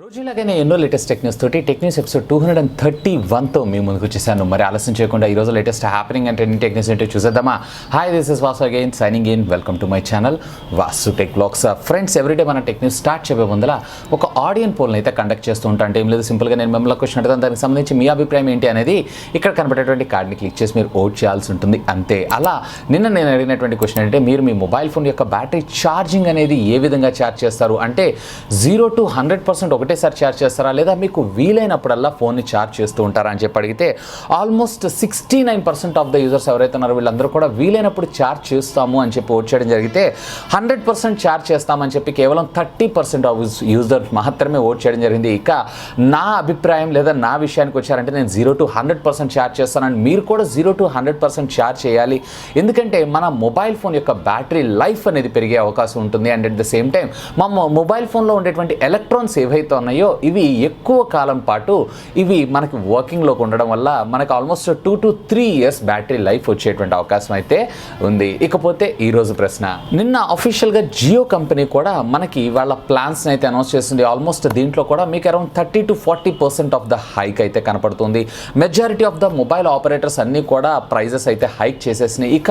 రోజులాగానే ఎన్నో లేటెస్ట్ టెక్న్యూస్ తోటి టెక్న్యూస్ ఎపిసోడ్ 231తో మీ ముందుకు వచ్చేసాను. మరి ఆలస్యం చేయకుండా ఈరోజు లేటెస్ట్ హ్యాపెనింగ్ అండ్ ట్రెండింగ్ టెక్న్యూస్ ఏంటో చూసేద్దామా. Hi, this is Vasu again signing in. Welcome to my channel VaasuTechVlogs. Friends, everyday మన టెక్న్యూస్ స్టార్ట్ చేయబోయే ముందర ఒక ఆడియన్ పోల్ని అయితే కండక్ట్ చేస్తూ ఉంటాను. ఏం లేదు, సింపుల్గా నేను మిమ్మల్ని క్వశ్చన్ అడుగుతాను. దానికి సంబంధించి మీ అభిప్రాయం ఏంటి అనేది ఇక్కడ కనబడేటువంటి కార్డ్ని క్లిక్ చేసి మీరు ఓట్ చేయాల్సి ఉంటుంది, అంతే. అలా నిన్న నేను అడిగినటువంటి క్వశ్చన్ ఏంటంటే, మీరు మీ మొబైల్ ఫోన్ యొక్క బ్యాటరీ ఛార్జింగ్ అనేది ఏ విధంగా ఛార్జ్ చేస్తారు అంటే 0 to 100% ఒకటేసారి ఛార్జ్ చేస్తారా, లేదా మీకు వీలైనప్పుడల్లా ఫోన్ని ఛార్జ్ చేస్తూ ఉంటారా అని చెప్పి అడిగితే ఆల్మోస్ట్ 69% ఆఫ్ ద యూజర్స్ ఎవరైతే ఉన్నారో వీళ్ళందరూ కూడా వీలైనప్పుడు ఛార్జ్ చేస్తాము అని చెప్పి ఓట్ చేయడం జరిగితే, 100% ఛార్జ్ చేస్తామని చెప్పి కేవలం 30% ఆఫ్ యూజర్స్ మాత్రమే ఓట్ చేయడం జరిగింది. ఇక నా అభిప్రాయం లేదా నా విషయానికి వచ్చారంటే నేను 0 to 100% ఛార్జ్ చేస్తానని మీరు కూడా 0 to 100% ఛార్జ్ చేయాలి. ఎందుకంటే మన మొబైల్ ఫోన్ యొక్క బ్యాటరీ లైఫ్ అనేది పెరిగే అవకాశం ఉంటుంది. And at the same time మా మొబైల్ ఫోన్లో ఉండేటువంటి ఎలక్ట్రాన్స్ ఏవైతే ఉన్నాయో ఇవి ఎక్కువ కాలం పాటు ఇవి మనకి వర్కింగ్లోకి ఉండడం వల్ల మనకు almost 2 to 3 years battery life వచ్చేటువంటి అవకాశం అయితే ఉంది. ఇకపోతే ఈరోజు ప్రశ్న, నిన్న అఫీషియల్గా జియో కంపెనీ కూడా మనకి వాళ్ళ ప్లాన్స్ని అయితే అనౌన్స్ చేసింది. ఆల్మోస్ట్ దీంట్లో కూడా మీకు around 30 to 40% of the hike అయితే కనపడుతుంది. Majority of the mobile operators అన్నీ కూడా ప్రైజెస్ అయితే హైక్ చేసేసినాయి. ఇక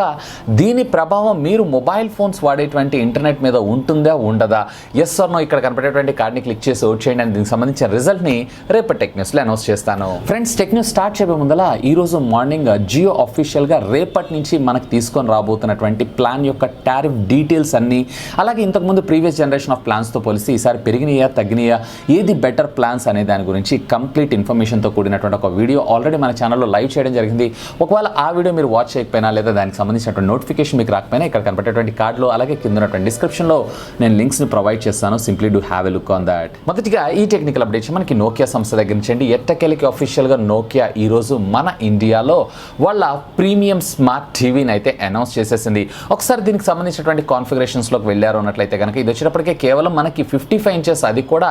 దీని ప్రభావం మీరు మొబైల్ ఫోన్స్ వాడేటువంటి ఇంటర్నెట్ మీద ఉంటుందా ఉండదా, ఎస్ ఆర్ నో ఇక్కడ కనపడేటువంటి కార్డ్ని క్లిక్ చేసి ఓట్ చేయండి. అండ్ దీనికి సంబంధించిన రిజల్ట్ని రేపటి టెక్న్యూస్లో అనౌన్స్ చేస్తాను. ఫ్రెండ్స్, టెక్న్యూస్ స్టార్ట్ చేయబోయే ముందల ఈరోజు మార్నింగ్ జియో అఫీషియల్గా రేపటి నుంచి మనకు తీసుకొని రాబోతున్నటువంటి ప్లాన్ యొక్క టారిఫ్ డీటెయిల్స్ అన్నీ, అలాగే ఇంతకుముందు ప్రీవియస్ జనరేషన్ ఆఫ్ ప్లాన్స్తో పోలిసి ఈసారి పెరిగినాయా తగ్గినాయా, ఏది బెటర్ ప్లాన్స్ అనే దాని గురించి కంప్లీట్ ఇన్ఫర్మేషన్తో కూడినటువంటి ఒక వీడియో ఆల్రెడీ మన ఛానల్లో లైవ్ చేయడం జరిగింది. ఒకవేళ ఆ వీడియో మీరు వాచ్ చేయకపోయినా లేదా దానికి సంబంధించినటువంటి నోటిఫికేషన్ మీకు రాకపోయినా ఇక్కడ కనపడేటువంటి కార్డులో అలాగే కింద ఉన్నటువంటి డిస్క్రిప్షన్లో నేను లింక్స్ని ప్రొవైడ్ చేస్తాను. Simply do have a look on that. మొదటిగా ఈ టెక్నికల్ అప్డేట్స్ మనకి నోకియా సంస్థ దగ్గర నుంచి అండి. ఎట్టకేలకి అఫీషియల్గా నోకియా ఈరోజు మన ఇండియాలో వాళ్ళ ప్రీమియం స్మార్ట్ టీవీని అయితే అనౌన్స్ చేసేసింది. ఒకసారి దీనికి సంబంధించినటువంటి కాన్ఫిగరేషన్స్లోకి వెళ్ళారు అన్నట్లయితే కనుక ఇది వచ్చేటప్పటికే కేవలం మనకి 55 inches, అది కూడా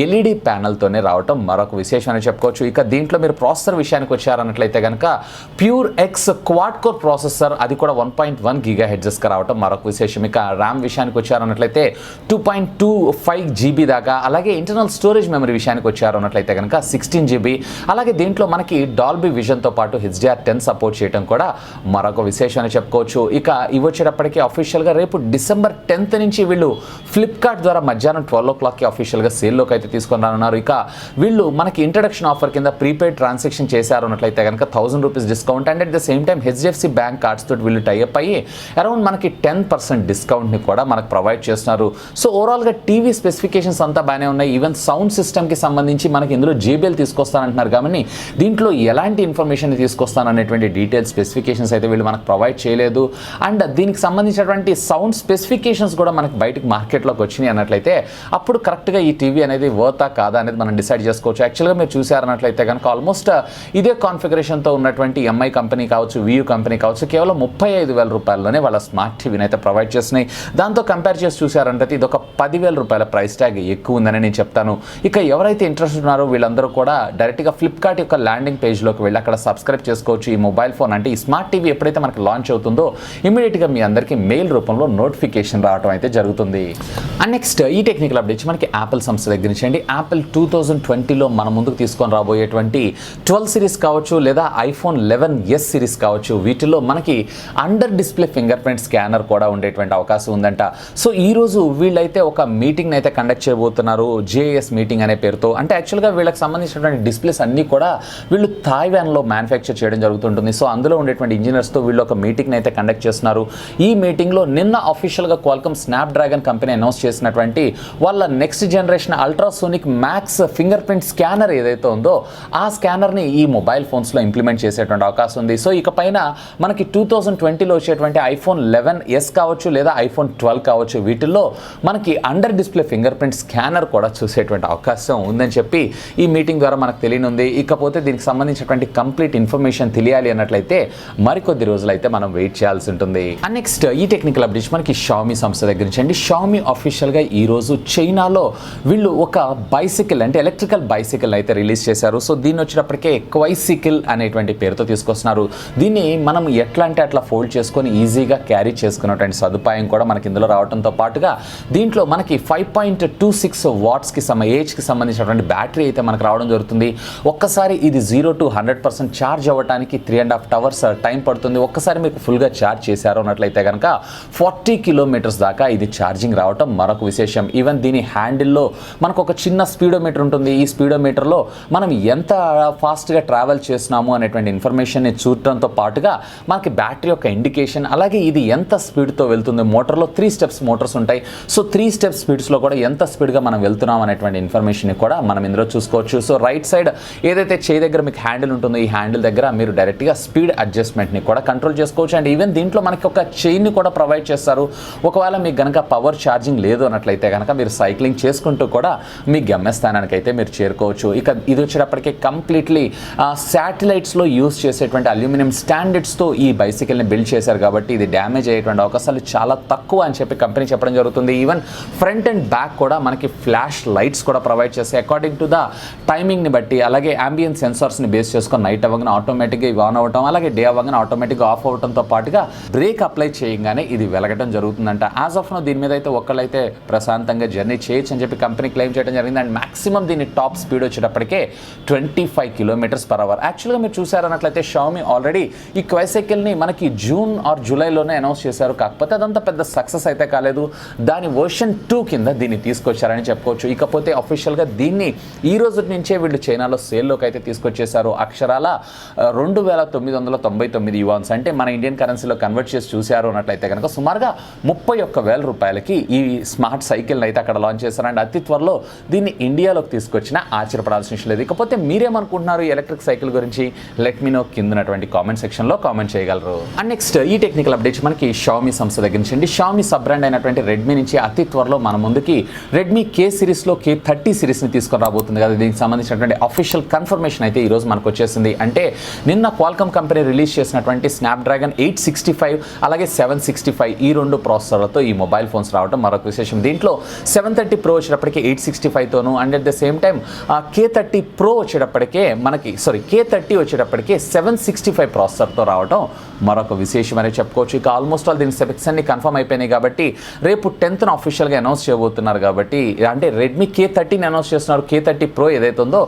ఎల్ఈడి ప్యానల్తోనే రావటం మరొక విశేషం అని చెప్పుకోవచ్చు. ఇక దీంట్లో మీరు ప్రాసెసర్ విషయానికి వచ్చారన్నట్లయితే కనుక pure X quad core processor, అది కూడా 1.1 GHzగా రావటం మరొక విశేషం. ఇక ర్యామ్ విషయానికి వచ్చారన్నట్లయితే 2.25 GB దాకా, అలాగే ఇంటర్నల్ స్టోరేజ్ మెమరీ విషయానికి వచ్చారు అన్నట్లయితే కనుక 16 GB, అలాగే దీంట్లో మనకి డాల్బీ విజన్తో పాటు HDR10 సపోర్ట్ చేయడం కూడా మరొక విశేషం అని చెప్పుకోవచ్చు. ఇక ఇవి వచ్చేటప్పటికీ అఫీషియల్గా రేపు December 10th నుంచి వీళ్ళు ఫ్లిప్కార్ట్ ద్వారా మధ్యాహ్నం 12 o'clockకి అఫీషియల్గా సేల్లోకి అయితే తీసుకొని రానున్నారు. ఇక వీళ్ళు మనకి ఇంట్రడక్షన్ ఆఫర్ కింద ప్రీపెయిడ్ ట్రాన్సాక్షన్ చేశారు అన్నట్లయితే కనుక 1000 rupees discount, and at the same time HDFC bank cards తోటి వీళ్ళు టైఅప్ అయ్యి అరౌండ్ మనకి 10% డిస్కౌంట్ని కూడా మనకు ప్రొవైడ్ చేస్తున్నారు. సో ఓవరాల్గా టీవీ స్పెసిఫికేషన్స్ అంతా బాగానే ఉన్నాయి. ఈవెన్ సౌండ్ సిస్టమ్కి సంబంధించి మనకి ఇందులో JBL తీసుకొస్తానంటున్నారు, కాబట్టి దీంట్లో ఎలాంటి ఇన్ఫర్మేషన్ తీసుకొస్తాననేటువంటి డీటెయిల్స్ స్పెసిఫికేషన్స్ అయితే వీళ్ళు మనకు ప్రొవైడ్ చేయలేదు. అండ్ దీనికి సంబంధించినటువంటి సౌండ్ స్పెసిఫికేషన్స్ కూడా మనకి బయటకు మార్కెట్లోకి వచ్చినాయి అన్నట్లయితే అప్పుడు కరెక్ట్గా ఈ టీవీ అనేది వర్తా కాదా అనేది మనం డిసైడ్ చేసుకోవచ్చు. యాక్చువల్గా మీరు చూసారన్నట్లయితే కనుక ఆల్మోస్ట్ ఇదే కాన్ఫిగరేషన్తో ఉన్నటువంటి MI కంపెనీ కావచ్చు, VU కంపెనీ కావచ్చు, కేవలం 35,000 రూపాయల్లోనే వాళ్ళ స్మార్ట్ టీవీని అయితే ప్రొవైడ్ చేస్తున్నాయి. దాంతో కంపేర్ చేసి చూసారంటే ఇది ఒక 10,000 రూపాయల ప్రైస్ ట్యాగ్ ఎక్కువ ఉందని నేను చెప్తాను. ఇక ఎవరైతే ఇంట్రెస్ట్ ఉన్నారో వీళ్ళందరూ కూడా డైరెక్ట్గా ఫ్లిప్కార్ట్ యొక్క ల్యాండింగ్ పేజ్లోకి వెళ్ళి అక్కడ సబ్స్క్రైబ్ చేసుకోవచ్చు. ఈ మొబైల్ ఫోన్ అంటే ఈ స్మార్ట్ టీవీ ఎప్పుడైతే మనకు లాంచ్ అవుతుందో ఇమీడియట్గా మీ అందరికీ మెయిల్ రూపంలో నోటిఫికేషన్ రావడం అయితే జరుగుతుంది. అండ్ నెక్స్ట్ ఈ టెక్నికల్ అప్డేట్స్ మనకి యాపిల్ సంస్థ దగ్గర నుంచి అండి. యాపిల్ 2020లో మన ముందుకు తీసుకొని రాబోయేటువంటి 12 series కావచ్చు లేదా iPhone 11s సిరీస్ కావచ్చు, వీటిలో మనకి under display finger print scanner కూడా ఉండేటువంటి అవకాశం ఉందంట. సో ఈరోజు వీళ్ళైతే ఒక మీటింగ్ అయితే కండక్ట్ చేయబోతున్నారు, JS మీటింగ్ అనే పేరుతో. అంటే యాక్చువల్గా వీళ్ళకి సంబంధించినటువంటి డిస్ప్లేస్ అన్నీ కూడా వీళ్ళు థాయివాన్లో మ్యానుఫ్యాక్చర్ చేయడం జరుగుతుంటుంది. సో అందులో ఉండేటువంటి ఇంజనీర్స్తో వీళ్ళు ఒక మీటింగ్ అయితే కండక్ట్ చేస్తున్నారు. ఈ మీటింగ్లో నిన్న అఫీషియల్గా క్వాల్కమ్ స్నాప్డ్రాగన్ కంపెనీ అనౌన్స్ చేసినటువంటి వాళ్ళ next generation ultrasonic max finger print scanner ఏదైతే ఉందో ఆ స్కానర్ని ఈ మొబైల్ ఫోన్స్లో ఇంప్లిమెంట్ చేసేటువంటి అవకాశం ఉంది. సో ఇక పైన మనకి 2020లో వచ్చేటువంటి iPhone 11s కావచ్చు లేదా iPhone 12 కావచ్చు, వీటిల్లో మనకి under display finger print scanner కూడా చూసేటువంటి అవకాశం ఉందని చెప్పి ఈ మీటింగ్ ద్వారా మనకు తెలియనుంది. ఇకపోతే దీనికి సంబంధించినటువంటి కంప్లీట్ ఇన్ఫర్మేషన్ తెలియాలి అన్నట్లయితే మరికొద్ది రోజులు అయితే మనం వెయిట్ చేయాల్సి ఉంటుంది. అండ్ నెక్స్ట్ ఈ టెక్నికల్ అప్డేట్స్ మనకి షామీ సంస్థ దగ్గర నుంచి అండి. షామీ అఫీషియల్గా ఈరోజు చైనాలో వీళ్ళు ఒక బైసికల్ అంటే ఎలక్ట్రికల్ బైసికల్ అయితే రిలీజ్ చేశారు. సో దీన్ని వచ్చేటప్పటికే క్వైసికిల్ అనేటువంటి పేరుతో తీసుకొస్తున్నారు. దీన్ని మనం ఎట్లా అంటే అట్లా ఫోల్డ్ చేసుకొని ఈజీగా క్యారీ చేసుకున్నటువంటి సదుపాయం కూడా మనకి ఇందులో రావడంతో పాటుగా దీంట్లో మనకి 5.26 wattsకి సంబంధించి ఏజ్కి సంబంధించినటువంటి బ్యాటరీ అయితే మనకు రావడం జరుగుతుంది. ఒక్కసారి ఇది 0 to 100% ఛార్జ్ అవ్వడానికి 3.5 hours టైం పడుతుంది. ఒక్కసారి మీకు ఫుల్గా ఛార్జ్ చేశారు అన్నట్లయితే కనుక 40 kilometers దాకా ఇది ఛార్జింగ్ రావటం మరొక విశేషం. ఈవెన్ దీని హ్యాండిల్లో మనకు ఒక చిన్న స్పీడోమీటర్ ఉంటుంది. ఈ స్పీడోమీటర్లో మనం ఎంత ఫాస్ట్గా ట్రావెల్ చేస్తున్నాము అనేటువంటి ఇన్ఫర్మేషన్ని చూడటంతో పాటుగా మనకి బ్యాటరీ యొక్క ఇండికేషన్, అలాగే ఇది ఎంత స్పీడ్తో వెళ్తుంది. మోటార్లో 3 steps మోటార్స్ ఉంటాయి. సో 3 steps స్పీడ్స్లో కూడా ఎంత స్పీడ్గా మనం వెళ్తున్నాం అనేటువంటి ఇన్ఫర్మేషన్ కూడా మనం ఇందులో చూసుకోవచ్చు. సో రైట్ సైడ్ ఏదైతే చేయి దగ్గర మీకు హ్యాండిల్ ఉంటుందో ఈ హ్యాండిల్ దగ్గర మీరు డైరెక్ట్గా స్పీడ్ అడ్జస్ట్మెంట్ని కూడా కంట్రోల్ చేసుకోవచ్చు. అండ్ ఈవెన్ దీంట్లో మనకి ఒక చైన్ని కూడా ప్రొవైడ్ చేస్తారు. ఒకవేళ మీకు కనుక పవర్ ఛార్జింగ్ లేదు అన్నట్లయితే కనుక మీరు సైక్లింగ్ చేసుకుంటూ కూడా మీ గమ్యస్థానానికి అయితే మీరు చేరుకోవచ్చు. ఇక ఇది వచ్చేటప్పటికి కంప్లీట్లీ శాటిలైట్స్లో యూజ్ చేసేటువంటి అల్యూమినియం స్టాండర్డ్స్తో ఈ బైసికల్ని బిల్డ్ చేశారు కాబట్టి ఇది డ్యామేజ్ అయ్యేటువంటి అవకాశాలు చాలా తక్కువ అని చెప్పి కంపెనీ చెప్పడం జరుగుతుంది. ఈవెన్ ఫ్రంట్ అండ్ బ్యాక్ కూడా మనకి ఫ్లాష్ లైట్స్ కూడా ప్రొవైడ్ చేస్తాయి. అకార్డింగ్ టు ద టైమింగ్ని బట్టి, అలాగే అంబియన్ సెన్సార్స్ని బేస్ చేసుకొని నైట్ అవ్వగానే ఆటోమేటిక్గా ఇవి ఆన్ అవ్వటం, అలాగే డే అవ్వగానే ఆటోమేటిక్గా ఆఫ్ అవ్వడంతో పాటుగా బ్రేక్ అప్లై చేయగానే ఇది వెలగటం జరుగుతుందంట. యాజ్ ఆఫ్ నో దీని మీద అయితే ఒక్కళ్ళైతే ప్రశాంతంగా జర్నీ చేయొచ్చు అని చెప్పి కంపెనీ క్లెయిమ్ చేయడం జరిగింది. అండ్ మాక్సిమం దీని top speed వచ్చేటప్పటికే 25 kilometers per hour. యాక్చువల్గా మీరు చూసారన్నట్లయితే షామీ ఆల్రెడీ ఈ క్వైసైకిల్ని మనకి జూన్ ఆర్ జూలైలోనే అనౌన్స్ చేశారు. కాకపోతే అదంతా పెద్ద సక్సెస్ అయితే కాలేదు. దాని వర్షన్ 2 కింద దీన్ని తీసుకొచ్చారని చెప్పుకోవచ్చు. ఇకపోతే అఫీషియల్గా దీన్ని ఈ రోజు నుంచే వీళ్ళు చైనాలో సేల్లోకి అయితే తీసుకొచ్చేసారు. అక్షరాల 2,999 యువాన్స్, అంటే మన ఇండియన్ కరెన్సీలో కన్వర్ట్ చేసి చూశారు అన్నట్లయితే కనుక సుమారుగా 31,000 రూపాయలకి ఈ స్మార్ట్ సైకిల్ని అయితే అక్కడ లాంచ్ చేశారు. అండ్ అతి త్వరలో దీన్ని ఇండియాలోకి తీసుకొచ్చిన ఆశ్చర్యపడాల్సిన విషయం లేదు. ఇకపోతే మీరేమనుకుంటున్నారు ఈ ఎలక్ట్రిక్ సైకిల్ గురించి? లెట్ మీ నో కిందనటువంటి కామెంట్ సెక్షన్లో కామెంట్ చేయగలరు. అండ్ నెక్స్ట్ ఈ టెక్నికల్ అప్డేట్స్ మనకి షామీ సంస్థ దగ్గర నుంచి. షామీ సబ్ బ్రాండ్ అయినటువంటి రెడ్మీ నుంచి అతి త్వరలో మన ముందుకి రెడ్మీ K సిరీస్లో K30 సిరీస్ని తీసుకొని రాబోతుంది కదా. దీనికి సంబంధించినటువంటి అఫీషియల్ కన్ఫర్మేషన్ అయితే ఈరోజు మనకు వచ్చేసింది. అంటే నిన్న క్వాల్కమ్ కంపెనీ రిలీజ్ చేసినటువంటి స్నాప్డ్రాగన్ 865 అలాగే 765 ఈ 2 ప్రాసెసర్లతో ఈ మొబైల్ ఫోన్స్ రావడం మరొక విశేషం. దీంట్లో 730 Pro వచ్చేటప్పటికి 865తోను, and at the same time K30 Pro వచ్చేటప్పటికే మనకి K30 వచ్చేటప్పటికి 765 ప్రాసెసర్తో రావడం మరొక విశేషం అనేది చెప్పుకోవచ్చు. ఇక ఆల్మోస్ట్ ఆల్ దీని స్పెక్స్ అన్ని కన్ఫర్మ్ అయిపోయినాయి కాబట్టి రేపు 10th అఫీషియల్గా అనౌన్స్ చేయబోతున్నారు. కాబట్టి అంటే రెడ్మీ K30ని అనౌన్స్ చేస్తున్నారు. K30 Pro ఏదైతే ఉందో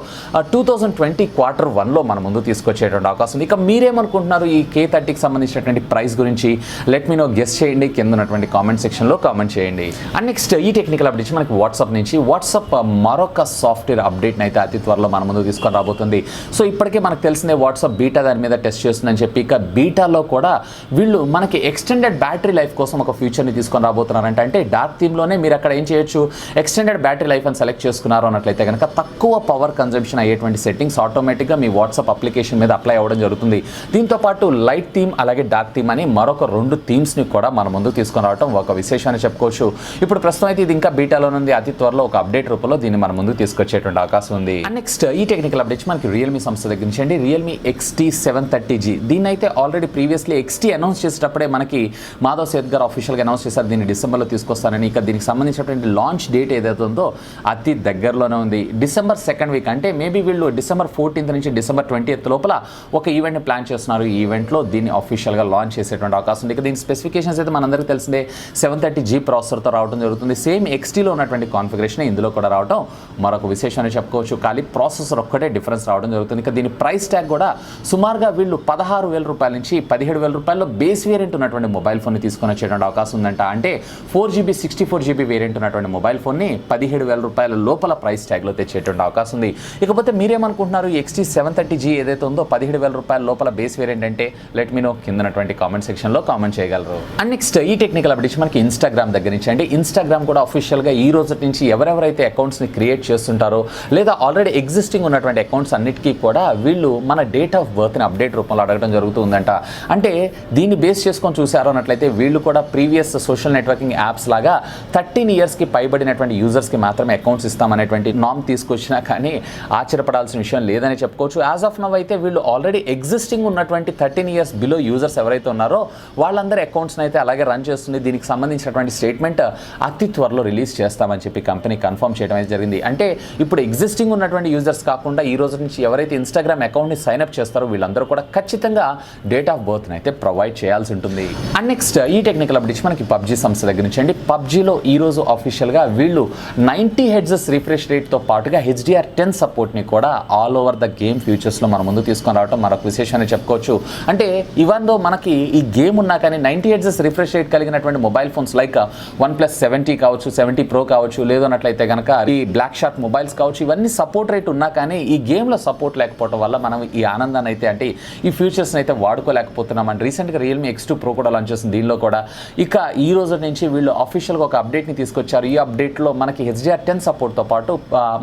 2020 Q1లో మన ముందు తీసుకొచ్చేటువంటి అవకాశం ఉంది. ఇక మీరేమనుకుంటున్నారు ఈ K30కి సంబంధించినటువంటి ప్రైస్ గురించి? లెట్ మీ నో, గెస్ చేయండి కింద ఉన్నటువంటి కామెంట్ సెక్షన్లో కామెంట్ చేయండి. అండ్ నెక్స్ట్ ఈ టెక్నికల్ అప్డేట్స్ మనకి వాట్సాప్ నుంచి. వాట్సాప్ మరొక సాఫ్ట్వేర్ అప్డేట్ని అయితే అతి త్వరలో మన ముందు తీసుకొని రాబోతుంది. సో ఇప్పటికే మనకు తెలిసిందే వాట్సాప్ బీటా దాని మీద టెస్ట్ చేస్తుందని చెప్పి. ఇక బీటాలో కూడా వీళ్ళు మనకి ఎక్స్టెండెడ్ బ్యాటరీ లైఫ్ కోసం ఒక ఫీచర్ని తీసుకొని రాబోతున్నారంట. అంటే డార్క్ థీమ్లోనే మీరు అక్కడ ఏం చేయొచ్చు, ఎక్స్టెండెడ్ బ్యాటరీ లైఫ్ అని సెలెక్ట్ చేసుకున్నారు అన్నట్లయితే కనుక తక్కువ పవర్ కన్జంప్షన్ అయ్యేటువంటి సెట్టింగ్స్ ఆటోమేటిక్గా మీ వాట్సాప్ అప్లికేషన్ మీద అప్లై అవ్వడం జరుగుతుంది. దీంతో పాటు లైట్ థీమ్ అలాగే డార్క్ థీమ్ అని మరొక 2 థీమ్స్ని కూడా మన ముందు తీసుకొని రావడం ఒక విశేషాన్ని చెప్పుకోవచ్చు. ఇప్పుడు ప్రస్తుతం అయితే ఇది ఇంకా బీటాలోనే ఉంది. అతి త్వరలో ఒక అప్డేట్ రూపంలో దీన్ని మన ముందు తీసుకొచ్చేటువంటి అవకాశం ఉంది. అండ్ నెక్స్ట్ ఈ టెక్నికల్ అప్డేట్స్ మనకి రియల్మీ సంస్థ దగ్గర నుంచి అండి. RealmeXT 730G దీన్ని అయితే ఆల్రెడీ ప్రీవియస్లీ XT అనౌన్స్ చేసేటప్పుడే మనకి మాధవ్ సేత్ గారు అఫీషియల్గా అనౌన్స్ చేశారు దీన్ని డిసెంబర్లో తీసుకొస్తానని. ఇక దీనికి సంబంధించినటువంటి లాంచ్ డేట్ ఏదైతే ఉందో అతి దగ్గరలోనే ఉంది. December 2nd వీక్, అంటే మేబీ వీళ్ళు December 14th నుంచి December 20th లోపల ఒక ఈవెంట్ని ప్లాన్ చేస్తున్నారు. ఈ ఈవెంట్లో దీన్ని అఫీషియల్గా లాంచ్ చేసేటువంటి అవకాశం ఉంది. ఇక దీని స్పెసిఫికేషన్స్ అయితే మనందరికీ తెలిసిందే 730G ప్రాసెసర్తో రావడం జరుగుతుంది. సేమ్ XTలో ఉన్నటువంటి కాన్ఫిగరేషన్ ఇందులో కూడా రావడం మరొక విశేషాన్ని చెప్పుకోవచ్చు. ఖాళీ ప్రాసెసర్ ఒక్కటే డిఫరెన్స్ రావడం జరుగుతుంది. ఇక దీని ప్రైస్ ట్యాగ్ కూడా సుమారుగా వీళ్ళు 16,000 రూపాయల నుంచి 17,000 రూపాయల్లో బేస్ వేరియంట్ ఉన్నటువంటి మొబైల్ ఫోన్ని తీసుకొని వచ్చేటువంటి అవకాశం ఉందంట. అంటే 4GB 64GB వేరియంట్ ఉన్నటువంటి మొబైల్ ఫోన్ని 17,000 రూపాయల లోపల ప్రైస్ ట్యాగ్లో తెచ్చేటువంటి అవకాశం ఉంది. ఇకపోతే మీరేమనుకుంటున్నారు XT 730G ఏదైతే ఉందో 17,000 రూపాయల లోపల బేస్ వేరియంట్ అంటే? లెట్ మీ నో కిందనటువంటి కామెంట్ సెక్షన్లో కామెంట్ చేయగలరు. అండ్ నెక్స్ట్ ఈ టెక్నికల్ అప్డేట్స్ మనకి ఇన్స్టాగ్రామ్ దగ్గర నుంచి అండి. ఇన్స్టాగ్రామ్ కూడా అఫీషియల్గా ఈ రోజు నుంచి ఎవరెవరైతే అకౌంట్స్ని క్రియేట్ చేస్తుంటారో లేదా ఆల్రెడీ ఎగ్జిస్టింగ్ ఉన్నటువంటి అకౌంట్స్ అన్నిటికీ కూడా వీళ్ళు మన డేట్ ఆఫ్ బర్త్ని అప్డేట్ రూపంలో అడగడం జరుగుతుందంట. అంటే దీన్ని బేస్ చేసుకొని చూసారు అన్నట్లయితే వీళ్ళు కూడా ప్రీవియస్ సోషల్ నెట్వర్కింగ్ యాప్స్ లాగా 13 ఇయర్స్కి పైబడినటువంటి యూజర్స్కి మాత్రమే అకౌంట్స్ ఇస్తామనేటువంటి నామ్ తీసుకొచ్చినా కానీ ఆశ్చర్యపడాల్సిన విషయం లేదని చెప్పుకోవచ్చు. యాజ్ ఆఫ్ నవ్ అయితే వీళ్ళు ఆల్రెడీ ఎగ్జిస్టింగ్ ఉన్నటువంటి 13 ఇయర్స్ బిలో యూజర్స్ ఎవరైతే ఉన్నారో వాళ్ళందరి అకౌంట్స్ని అయితే అలాగే రన్ చేస్తుంది. దీనికి సంబంధించినటువంటి స్టేట్మెంట్ అతి త్వరలో రిలీజ్ చేస్తామని చెప్పి కంపెనీ కన్ఫర్మ్ చేయడం అయితే జరిగింది. అంటే ఇప్పుడు ఎగ్జిస్టింగ్ ఉన్నటువంటి యూజర్స్ కాకుండా ఈ రోజు నుంచి ఎవరైతే ఇన్స్టాగ్రామ్ అకౌంట్ని సైన్అప్ చేస్తారో వీళ్ళందరూ కూడా ఖచ్చితంగా డేట్ ఆఫ్ బర్త్ని అయితే ప్రొవైడ్ చేయాల్సి ఉంటుంది. అండ్ నెక్స్ట్ ఈ టెక్నికల్ అప్డేట్స్ మనకి పబ్జీ సంస్థ దగ్గర నుంచి అండి. పబ్జీలో ఈరోజు అఫీషియల్గా వీళ్ళు 90 హెడ్జెస్ రిఫ్రెష్ రేట్తో పాటుగా HDR10 సపోర్ట్ని కూడా ఆల్ ఓవర్ ద గేమ్ ఫ్యూచర్స్లో మన ముందు తీసుకొని రావడం మరొక విశేషాన్ని చెప్పుకోవచ్చు. అంటే ఇవన్లో మనకి ఈ గేమ్ ఉన్నా కానీ 90 హెడ్జెస్ రిఫ్రెష్ రేట్ కలిగినటువంటి మొబైల్ ఫోన్స్ లైక్ OnePlus 70 కావచ్చు, 70 Pro కావచ్చు, లేదన్నట్లయితే కనుక ఈ బ్లాక్ షార్క్ మొబైల్స్ కావచ్చు, ఇవన్నీ సపోర్ట్ రేట్ ఉన్నా కానీ ఈ గేమ్లో సపోర్ట్ లేకపోవడం వల్ల మనం ఈ ఆనందాన్ని అయితే అంటే ఈ ఫ్యూచర్స్ని అయితే వాడుకోలేకపోతున్నాం. అండ్ రీసెంట్గా RealmeXT Pro కూడా లాంచ్ చేసింది. దీనిలో కూడా ఇక ఈ రోజు నుంచి వీళ్ళు అఫీషియల్గా ఒక అప్డేట్ని తీసుకొచ్చారు. ఈ అప్డేట్లో మనకి HDR10 సపోర్ట్తో పాటు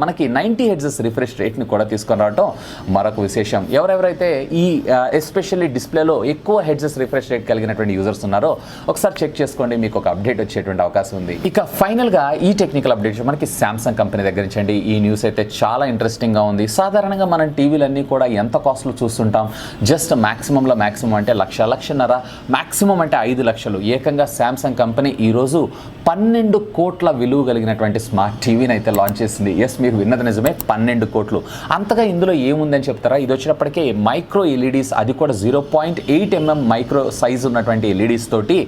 మనకి 90 హెడ్జెస్ రిఫ్రెష్ రేట్ని కూడా తీసుకొని రావడం మరొక విశేషం. ఎవరెవరైతే ఈ ఎస్పెషల్లీ డిస్ప్లేలో ఎక్కువ హెడ్జెస్ రిఫ్రెష్ రేట్ కలిగినటువంటి యూజర్స్ ఉన్నారో ఒకసారి చెక్ చేసుకోండి, మీకు ఒక అప్డేట్ వచ్చేటువంటి అవకాశం ఉంది. ఇక ఫైనల్గా ఈ టెక్నికల్ అప్డేట్స్ మనకి సామ్సంగ్ కంపెనీ దగ్గర నుంచి అండి. ఈ న్యూస్ అయితే చాలా ఇంట్రెస్టింగ్గా ఉంది. సాధారణంగా మనం టీవీలన్నీ కూడా ఎంత కాస్ట్లో చూస్తుంటాం, జస్ట్ మ్యాక్సిమంలో మ్యాక్సిమం అంటే లక్షన్నర, మ్యాక్సిమం అంటే 5 లక్షలు. ఏకంగా సామ్సంగ్ కంపెనీ ఈరోజు 12 కోట్ల విలువ కలిగినటువంటి స్మార్ట్ టీవీని అయితే లాంచ్ చేసింది. ఎస్, మీరు విన్నది నిజమే, 12 కోట్లు. అంతగా ఇందులో ఏముందని చెప్తారా? ఇది వచ్చినప్పటికీ మైక్రో ఎల్ఈడీస్, అది కూడా 0.8 mm మైక్రో సైజ్ ఉన్నటువంటి ఎల్ఈడీస్ తోటి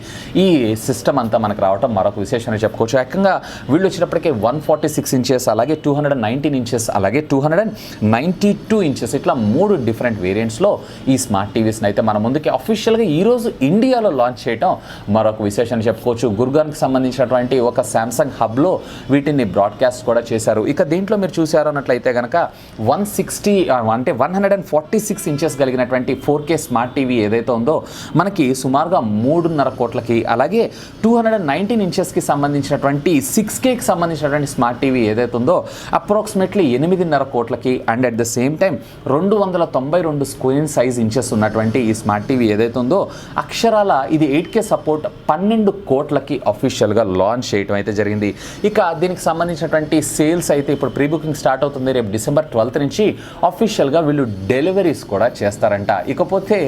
ఈ సిస్టమ్ అంతా మనకు రావడం మరొక విశేషాన్ని చెప్పుకోవచ్చు. ఏకంగా వీళ్ళు వచ్చినప్పటికీ 146 ఇంచెస్, అలాగే 219 ఇంచెస్, అలాగే 292 ఇంచెస్, ఇట్లా 3 డిఫరెంట్ వేరియంట్స్లో ఈ స్మార్ట్ టీవీస్ని అయితే మన ముందుకి అఫీషియల్గా ఈరోజు ఇండియాలో లాంచ్ చేయడం మరొక విశేషాన్ని చెప్పుకోవచ్చు. గుర్గాన్కి సంబంధించినటువంటి ఒక సామ్సంగ్ హబ్లో వీటిని బ్రాడ్కాస్ట్ కూడా చేశారు. ఇక దీంట్లో మీరు చూసారు అన్నట్లయితే కనుక 146 ఇంచెస్ కలిగినటువంటి 4K స్మార్ట్ టీవీ ఏదైతే ఉందో మనకి సుమారుగా 3.5 కోట్లకి, అలాగే 219 ఇంచెస్కి సంబంధించినటువంటి 6Kకి సంబంధించినటువంటి స్మార్ట్ టీవీ ఏదైతే ఉందో అప్రాక్సిమేట్లీ 8.5 కోట్లకి, and at the same time 292 screen size inches ఉన్నటువంటి ఈ స్మార్ట్ టీవీ ఏదైతే ఉందో అక్షరాల ఇది 8K సపోర్ట్ 12 కోట్లకి అఫీషియల్గా లాంచ్ చేయడం అయితే జరిగింది. ఇక దీనికి సంబంధించినటువంటి సేల్స్ అయితే ఇప్పుడు ప్రీ బుకింగ్ స్టార్ట్ అవుతుంది. రేపు December 12th నుంచి అఫీషియల్గా వీళ్ళు డెలివరీస్ కూడా చేస్తారంట. ఇకపోతే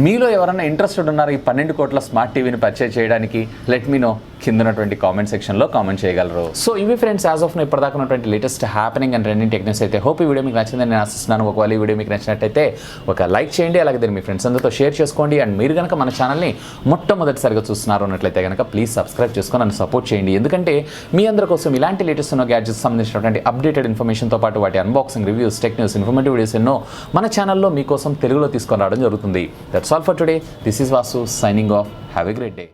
మీలో ఎవరైనా ఇంట్రెస్టెడ్ ఉన్నారు ఈ 12 కోట్ల స్మార్ట్ టీవీని పర్చేజ్ చేయడానికి? లెట్ మీ నో, కింద ఉన్నటువంటి కామెంట్ సెక్షన్లో కామెంట్ చేయగలరు. సో ఇవి ఫ్రెండ్స్ యాజ్ ఆఫ్ ఇప్పటిదాకా ఉన్నటువంటి latest happening and trending techniques అయితే. హోప్ ఈ వీడియో మీకు నచ్చిందని నేను ఆశిస్తున్నాను. ఒకవేళ ఈ వీడియో మీకు నచ్చినట్టయితే ఒక లైక్ చేయండి, అలాగే దీన్ని మీ ఫ్రెండ్స్ అందరితో షేర్ చేసుకోండి. అండ్ మీరు కనుక మన ఛానల్ని మొట్టమొదటిసారిగా చూస్తున్నారు అన్నట్లయితే కనుక ప్లీజ్ సబ్స్క్రైబ్ చేసుకొని నన్ను సపోర్ట్ చేయండి. ఎందుకంటే మీ అందరి కోసం ఇలాంటి లేటెస్ట్ ఉన్న గ్యాడ్జెట్స్ సంబంధించినటువంటి అప్డేటెడ్ ఇన్ఫర్మేషన్తో పాటు వాటి unboxing, reviews, tech news, informative videos ఎన్నో మన ఛానల్లో మీకోసం తెలుగులో తీసుకొని రావడం జరుగుతుంది. That's all for today. This is Vasu signing off. Have a great day.